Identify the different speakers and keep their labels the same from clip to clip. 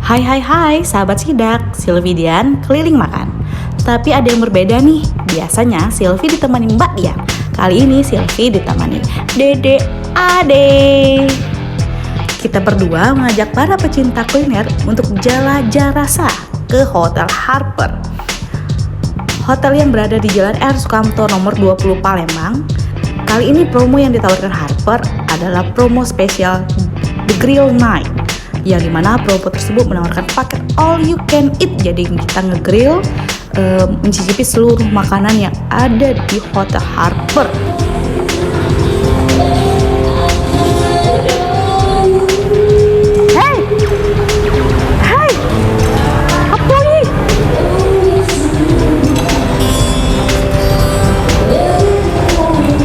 Speaker 1: Hai sahabat sidak, Sylvie Dian keliling makan. Tapi ada yang berbeda nih, biasanya Sylvie ditemani Mbak Dian. Kali ini Sylvie ditemani Dede Ade. Kita berdua mengajak para pecinta kuliner untuk jelajah rasa ke Hotel Harper. Hotel yang berada di Jalan R. Sukamto nomor 20 Palembang. Kali ini promo yang ditawarkan Harper adalah promo spesial The Grill Night, yang dimana promo tersebut menawarkan paket all you can eat. Jadi kita ngegrill, mencicipi seluruh makanan yang ada di Hotel Harper. Hey, apa ini?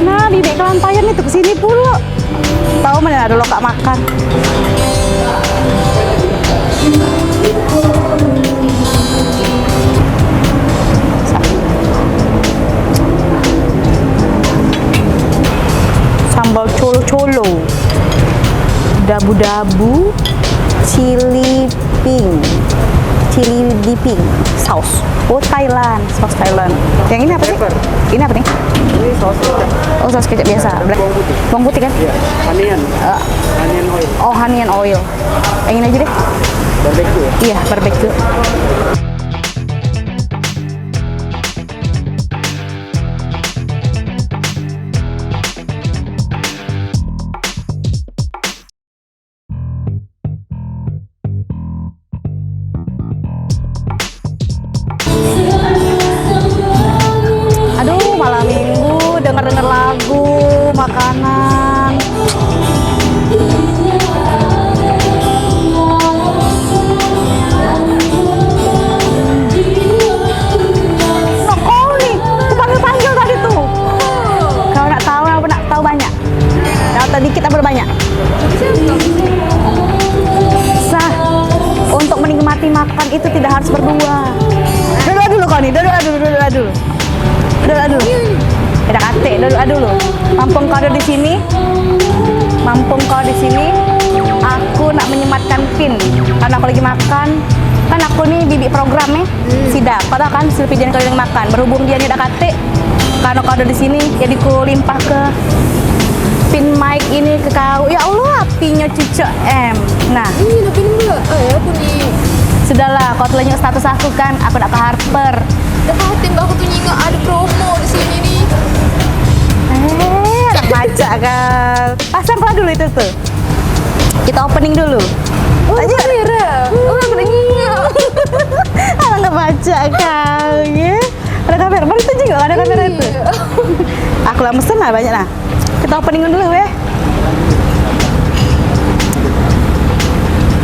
Speaker 1: Nah, di dek kelantayan itu kesini pula. Tahu mana ada lokak makan. Sambal colo-colo, dabu-dabu, chili dipping, saus. Oh, Thailand, saus Thailand. Yang ini apa sih? Ini apa nih?
Speaker 2: Ini saus kecap.
Speaker 1: Oh, saus kecap biasa.
Speaker 2: Bawang putih.
Speaker 1: Bawang putih kan?
Speaker 2: Iya, onion. Onion oil.
Speaker 1: Oh, honey and oil. Yang ini aja deh.
Speaker 2: Barbecue ya?
Speaker 1: Iya, barbecue. Aduh, malam minggu denger lagu, makanan. Dikit apa banyak? Sah, untuk menikmati makan itu tidak harus berdua. Doa dulu kau nih, doa dulu. Tidak kate, doa dulu. Mampung kau ada di sini, aku nak menyematkan pin karena aku lagi makan. Kan aku nih bibi programnya sidak. Padahal kan Sylvie Dian keliling makan. Berhubung dia tidak kate, karena kau ada di sini, jadi ku limpah ke pin mic ini ke kau. Ya Allah, apinya cucu M. Nah,
Speaker 3: ini pin enggak? Aku nih.
Speaker 1: Sudahlah, kau telah nyingok status aku kan, aku nak ke Harper.
Speaker 3: Deketin aku tuh nyingok ada promo di sini nih.
Speaker 1: Nak baca kan. Pasanglah dulu itu tuh. Kita opening dulu.
Speaker 3: Oh, kamera. Oh, aku udah nyingok.
Speaker 1: Alah nggak baca kau, ya. Ada kamera, baru itu juga ada kamera itu. Aku lah mesen lah banyak lah. Kita opening dulu ya.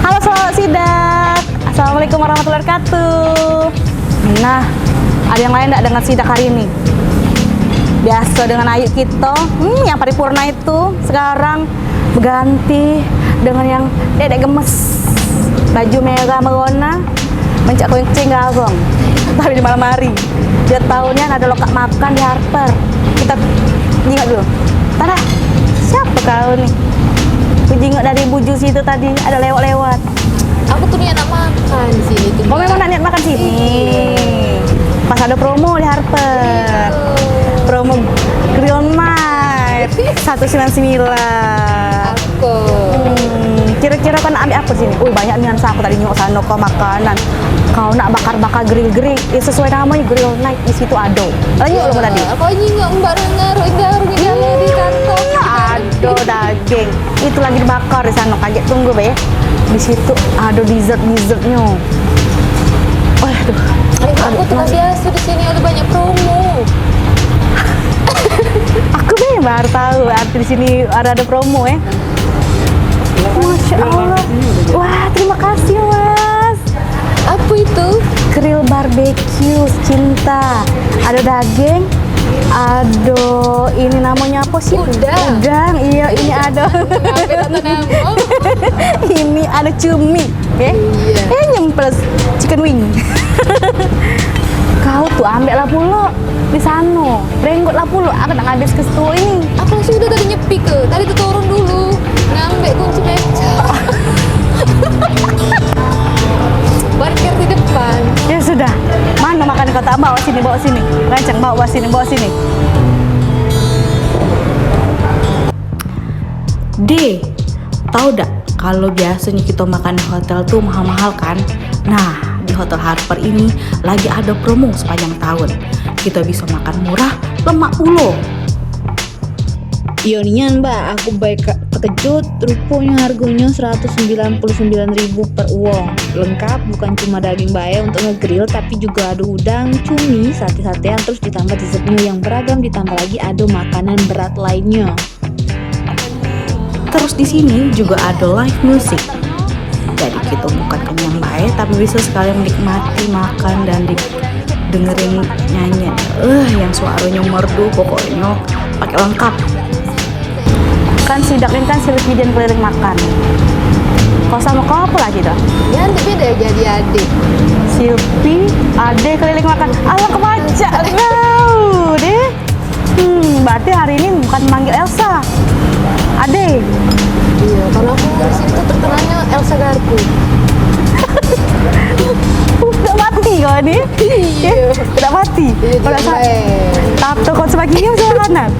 Speaker 1: Halo sahabat sidak, assalamualaikum warahmatullahi wabarakatuh. Nah, ada yang lain enggak dengan sidak hari ini? Biasa dengan Ayu kita, yang paripurna itu sekarang berganti dengan yang dedek gemes, baju merah merona, mencak kucing gabung. Tapi di malam hari, dia tahunya ada lokak makan di Harper. Kita ingat dulu. Tanah, siapa kau nih? Aku jenguk dari buju situ tadi, ada lewat-lewat.
Speaker 3: Aku tuh niat nak makan di sini tuh.
Speaker 1: Oh, memang nak niat makan sini? Pas ada promo di Harper. Promo Grill Night 199.
Speaker 3: Aku.
Speaker 1: Kira-kira kau nak ambil apa sini? Banyak nih aku tadi nyok sana kau makanan. Kau nak bakar-bakar grill-grill, sesuai namanya Grill Night, di situ ada. Lanjut belum tadi?
Speaker 3: Aku nyingok mbak ngaruh di kantong.
Speaker 1: Ada daging. Itu lagi dibakar di sana. Kaget tunggu be. Di situ ada dessert-dessertnya. Aduh.
Speaker 3: Aku tuh kan biasa di sini ada banyak promo.
Speaker 1: Aku be baru tahu arti di sini ada promo ya. Masya Allah. Wah, terima kasih Mas.
Speaker 3: Apa itu?
Speaker 1: Grill barbecue cinta. Ada daging, ada ini namanya apa sih? Udang. Iya, ini ada. Ini ada cumi, oke?
Speaker 3: Iya.
Speaker 1: Nyemples chicken wing. Kau tuh ambil lah pula di sana, renggot lah pula. Aku nak habis ke situ ini.
Speaker 3: Aku sudah tadi nyepi ke, tadi tuh turun dulu, ngambil kunci beca. Parkir di depan.
Speaker 1: Ya sudah. Mana makan kau tak bawa sini, bawa sini. Rancang bawa sini, bawa sini. D, tahu dak kalau biasanya kita makan di hotel tuh mahal-mahal kan? Nah, di Hotel Harper ini lagi ada promo sepanjang tahun. Kita bisa makan murah, lemak ulo.
Speaker 4: Ionian mbak, aku baik terkejut, rupanya harganya 199.000 per uang. Lengkap, bukan cuma daging bae untuk ngegrill, tapi juga ada udang, cumi, sate-satean, terus ditambah dessert menu yang beragam, ditambah lagi ada makanan berat lainnya.
Speaker 1: Terus di sini juga ada live music. Jadi kita bukan kenyang bae, tapi bisa sekalian menikmati makan dan dengerin nyanyian. Yang suaranya merdu, pokoknya pakai lengkap. Kan sidak ini kan Sylvie dan keliling makan. Kau sama kau apa lagi dah?
Speaker 3: Ya nanti beda jadi adik.
Speaker 1: Sylvie, Ade keliling makan. Alah kebaca, wow deh. Berarti hari ini bukan manggil Elsa, Ade.
Speaker 3: Iya, kalau aku di sini tuh terkenalnya Elsa Garpu.
Speaker 1: Udah mati kau ni.
Speaker 3: Iya.
Speaker 1: Udah mati.
Speaker 3: Iya,
Speaker 1: Kalau
Speaker 3: dia baik.
Speaker 1: tato kau sebagai ini sebelah kanan.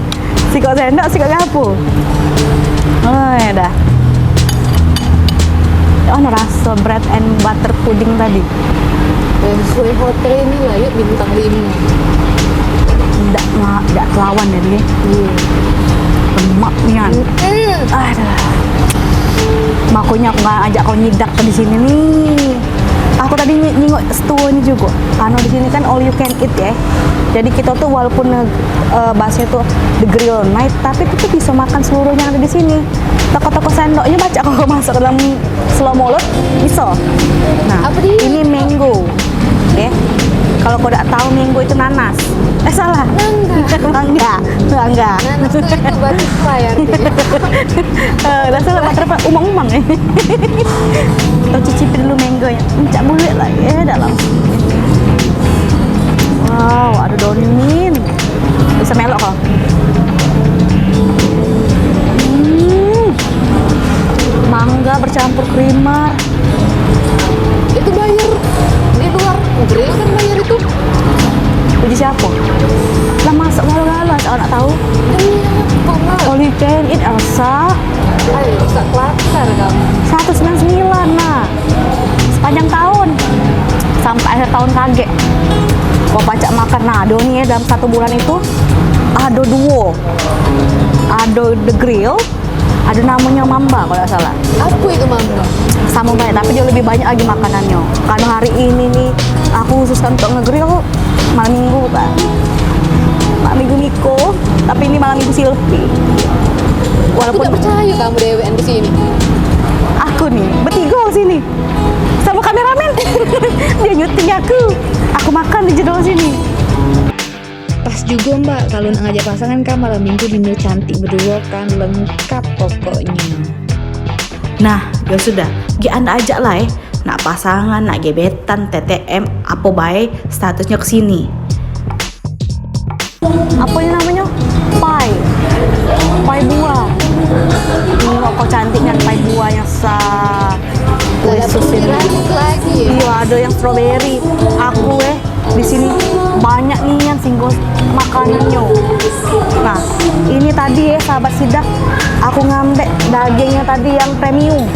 Speaker 1: Si kau sendok, si kau gapo. Oh ya dah. Oh, rasa bread and butter pudding tadi.
Speaker 3: Sesuai hotel ini lah, yuk bintang 5.
Speaker 1: Tidak kelawan ya dia.
Speaker 3: Iya.
Speaker 1: Lemak nian. Aduh. Makanya aku nggak ajak kau nyidak ke di sini nih. Aku tadi nyingok stunya juga. Karena di sini kan all you can eat ya. Jadi kita tuh walaupun bahasnya tuh the grill night, tapi kita bisa makan seluruhnya yang ada di sini. Toko-toko sendoknya baca kalau masuk ke dalam slow mulut bisa. Nah,
Speaker 3: Apa dia?
Speaker 1: ini mango. Ya. Kalau kau tidak tahu mango itu nanas. Salah. Enggak.
Speaker 3: Nanas tuh itu butterfly artinya.
Speaker 1: Dah salah butterfly umang-umang ya. Kita cicipin dulu mangonya. Encak bulet lah ya dalam. Wow, ada daun mint. Bisa melok kok. Mangga bercampur creamer.
Speaker 3: Itu bayar di luar grill kan bayar itu.
Speaker 1: Puji siapa? Lah masuk galau-galau, saya nak tahu.
Speaker 3: Demi apa mbak?
Speaker 1: All you can eat Elsa.
Speaker 3: Ayo, tak kelakar kamu.
Speaker 1: 199 nah. Sepanjang tahun. Sampai akhir tahun kaget. Kau pacak makan nado nih ya dalam 1 bulan itu. Ada duo. Ada the grill. Ada namanya Mamba kalau tidak salah.
Speaker 3: Apa itu mamba?
Speaker 1: Sama baik, tapi dia lebih banyak lagi makanannya. Karena hari ini nih aku khususkan untuk ngegrill malam minggu kan. Malam minggu Miko, tapi ini malam minggu Sylvie.
Speaker 3: Aku
Speaker 1: Walaupun
Speaker 3: tidak percaya kamu dewean di sini.
Speaker 1: aku nih bertiga sini sama kameramen. Dia nyuting aku. Aku makan di jendela sini.
Speaker 4: Pas juga mbak, kalau nak ngajak pasangan kan malam minggu dinner cantik berdua kan, lengkap pokoknya.
Speaker 1: Nah, ya sudah, anda ajak lah ya. Nak pasangan, nak gebetan, TTM, apa baik statusnya kesini. Apa ini namanya? Pai buah. Ini kok cantiknya pai buahnya kue
Speaker 3: Ada
Speaker 1: sus ini.
Speaker 3: rambut lagi.
Speaker 1: Iya, ada yang strawberry. Aku di sini banyak nih yang single makanannya. Nah, ini tadi sahabat sidak, aku ngambek dagingnya tadi yang premium.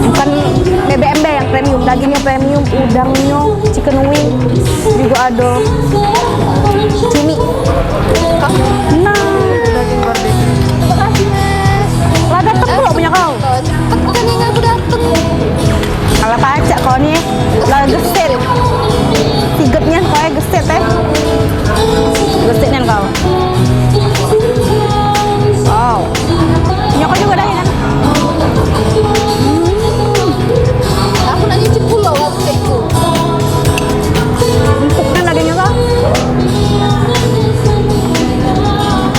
Speaker 1: Bukan BBMB yang premium, dagingnya premium, udangnya, chicken wing, juga ada cumi. Nah, daging gordek.
Speaker 3: Makasih mas.
Speaker 1: Lah dateng pula punya kau.
Speaker 3: Cepet kan yang aku dateng.
Speaker 1: Kalau pacak kau nih, lah gesit. Sigetnya kau gesit gesitnya kau. Wow. Nyokok juga dah ya.
Speaker 3: Aku nak nyicip pulau waktu.
Speaker 1: Empuk kan dagingnya kau.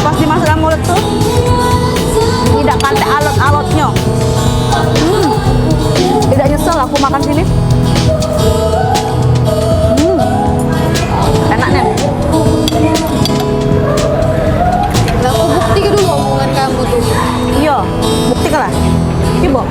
Speaker 1: Pas dimasuk dalam mulut tuh tidak kantek alot-alotnya. Tidak nyesel aku makan sini. Enak nih.
Speaker 3: Nah, aku bukti dulu omongan kamu tuh.
Speaker 1: Iya, bukti lah. Coba.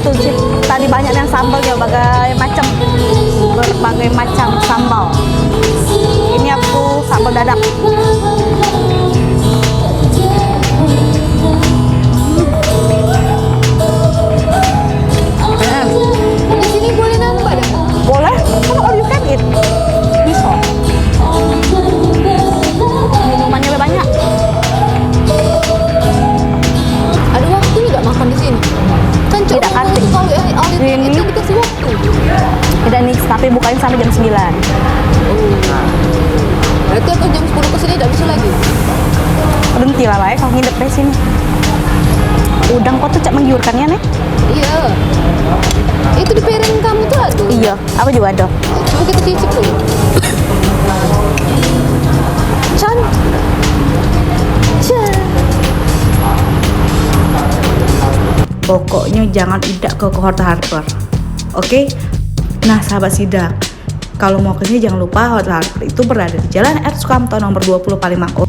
Speaker 1: itu sih. Tadi banyak yang sambalnya, berbagai macam sambal. Ini aku sambal dadak.
Speaker 3: Di sini boleh nambah dah.
Speaker 1: Boleh, kalau all you can eat. Bisa. Minumannya lebih banyak.
Speaker 3: Ada waktu nggak makan di sini? Kan
Speaker 1: Tidak, kan?
Speaker 3: kalau yang all you can
Speaker 1: Ini.
Speaker 3: eat itu dikasih waktu.
Speaker 1: Tidak nih, tapi bukain sampai jam 9.
Speaker 3: Berarti aku jam 10 ke sini tidak bisa lagi.
Speaker 1: Berhenti lah ya kalau nginep di sini. Udang kok tuh cak menggiurkannya nih?
Speaker 3: Iya. Itu di piring kamu tuh ada.
Speaker 1: Iya, aku juga ada.
Speaker 3: Coba kita cicip dulu. Can. Can.
Speaker 1: Pokoknya jangan idak ke Hotel Harper. Oke? Nah, sahabat sidak, kalau mau ke sini jangan lupa Hotel Harper itu berada di Jalan R. Sukamto nomor 20 Palimangko.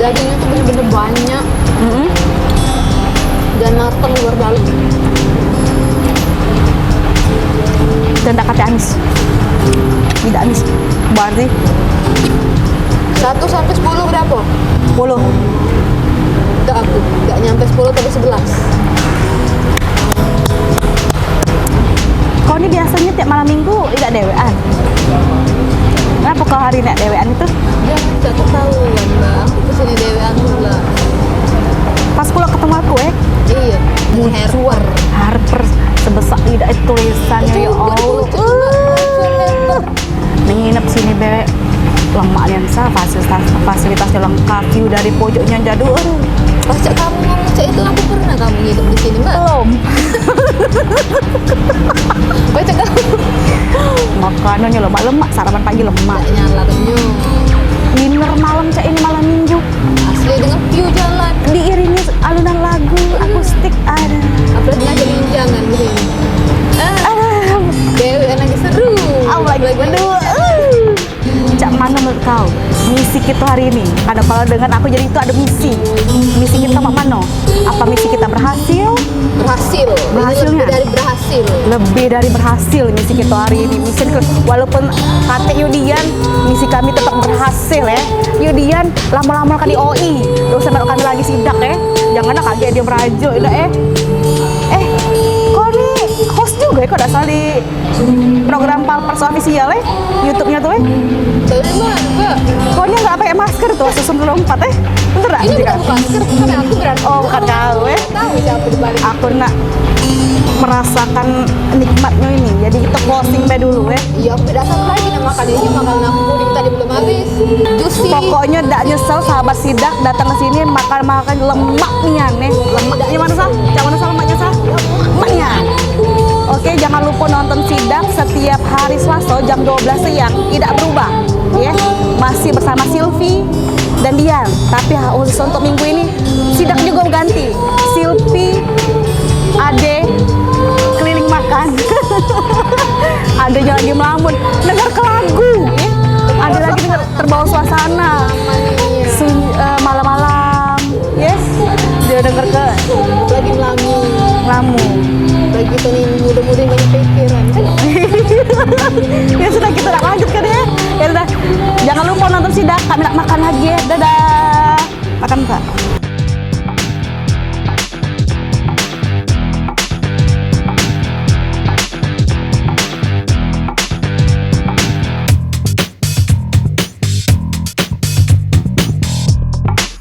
Speaker 3: Dagingnya tuh bener-bener banyak dan matang luar dalam.
Speaker 1: Dan tak kata amis. Tidak amis. Berarti
Speaker 3: 1 sampai 10 berapa?
Speaker 1: 10.
Speaker 3: Enggak aku, enggak nyampe 10 tapi 11.
Speaker 1: Kau ini biasanya tiap malam minggu tidak dewean. Kenapa kau hari ini dewean itu?
Speaker 3: Jangan tak ketahuan lah. Aku kesini dewean pula.
Speaker 1: Pas pulang ketemu aku
Speaker 3: Iya, Harper.
Speaker 1: Harper sebesar tidak itu tulisannya ya Allah. Menginap sini be lemak lensa, fasilitasnya lengkap, view dari pojoknya jadul.
Speaker 3: Pas cak kamu ngomong cak itu aku pernah kamu hidup di sini mbak.
Speaker 1: Belum.
Speaker 3: Baca kamu.
Speaker 1: Makanannya lemak-lemak, sarapan pagi lemak.
Speaker 3: Nggak nyala kenyum.
Speaker 1: Dinner malam cak ini malam minggu.
Speaker 3: Asli dengan view jalan.
Speaker 1: Diiringi alunan lagu akustik ada.
Speaker 3: Apalagi ngajak jangan di sini. Dewean lagi seru.
Speaker 1: Lagi berdua. Cak mana menurut kau misi kita hari ini? Karena kalau dengan aku jadi itu ada misi. Misi kita mak mano? Apa misi kita berhasil?
Speaker 3: Berhasil.
Speaker 1: Berhasilnya?
Speaker 3: Ini lebih dari berhasil.
Speaker 1: Lebih dari berhasil misi kita hari ini. Misi walaupun kata Yudian, misi kami tetap berhasil ya. Yudian lama-lama kan di OI. Terus sampai kami lagi sidak ya. Jangan kaget dia berajo ya kau nih host juga ya kok dasar di program Palpers official ya YouTube-nya tuh
Speaker 3: Tahu dari mana mbak?
Speaker 1: Kau nya nggak pakai masker tuh susun lompat bener nggak?
Speaker 3: Ini bukan masker, bukan aku berarti.
Speaker 1: Oh bukan kau
Speaker 3: Tahu siapa di balik.
Speaker 1: aku nak merasakan nikmatnya ini jadi kita closing be dulu
Speaker 3: Iya, aku tidak salah lagi nama kalinya makanan aku puding tadi belum habis. Juicy.
Speaker 1: Pokoknya tidak nyesel sahabat sidak datang ke sini makan lemak nih lemaknya mana sah? Jangan mana sah lemaknya sah? Lemaknya. Oke, jangan lupa nonton sidak setiap hari Selasa jam 12 siang tidak berubah ya. Masih bersama Silvi dan Dian. Tapi khusus untuk minggu ini sidak juga ganti. Silvi, Ade keliling makan. Adanya lagi melamun, dengar ke lagu ya. Ada lagi dengar terbawa suasana. Malam-malam yes dia denger ke
Speaker 3: Lagi
Speaker 1: lamu
Speaker 3: lagi tuh nih muda-muda banyak pikiran kan.
Speaker 1: ya sudah kita nak lanjutkan ya udah jangan lupa nonton sidak kami nak makan lagi ya dadah makan Pak.